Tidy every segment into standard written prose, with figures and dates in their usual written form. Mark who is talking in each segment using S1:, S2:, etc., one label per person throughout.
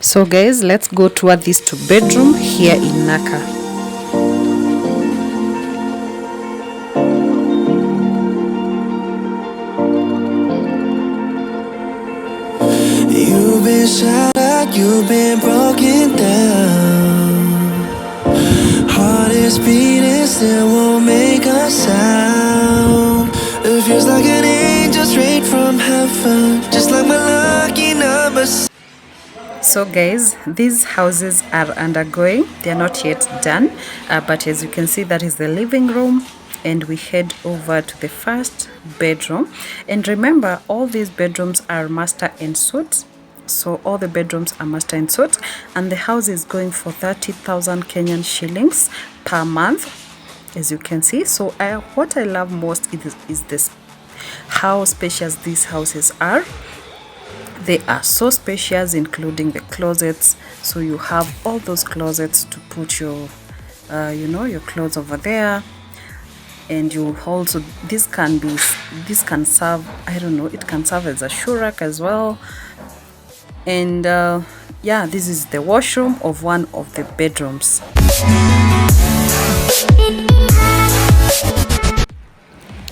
S1: So guys, let's go toward this 2-bedroom here in Naka.
S2: You've been shattered, you've been broken down. Heart is beating, still won't make a sound. It feels like an angel straight from heaven, just like my lucky number.
S1: So guys, these houses are undergoing, they are not yet done, but as you can see, that is the living room, and we head over to the 1st bedroom. And remember, all these bedrooms are master en suite. So all the bedrooms are master en suite, and the house is going for 30,000 Kenyan shillings per month, as you can see. So what I love most is this, how spacious these houses are. They are so spacious, including the closets. So you have all those closets to put your your clothes over there. And you also, this can serve, I don't know, it can serve as a shoe rack as well. And yeah, this is the washroom of one of the bedrooms.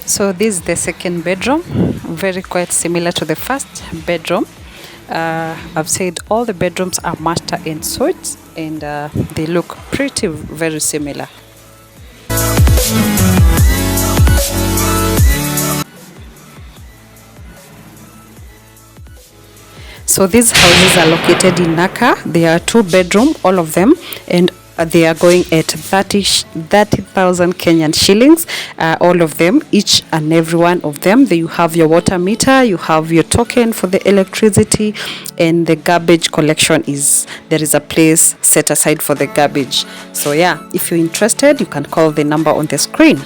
S1: So this is the 2nd bedroom, very quite similar to the 1st bedroom. I've said all the bedrooms are master en suite, and they look pretty very similar. So these houses are located in Naka. They are 2-bedroom, all of them, and they are going at 30,000 Kenyan shillings, all of them, each and every one of them. You have your water meter, you have your token for the electricity, and the garbage collection there is a place set aside for the garbage. So yeah, if you're interested, you can call the number on the screen.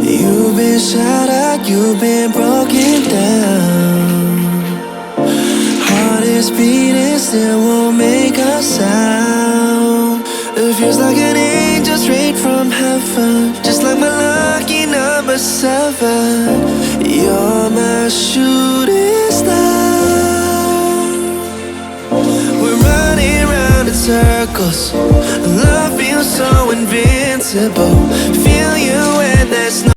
S2: You've been shattered, you've been broken down. Heart is beating, still won't make a sound. It feels like an angel straight from heaven, just like my lucky number 7. You're my shooting star. We're running round in circles. Love feels so invincible. Feel you and there's no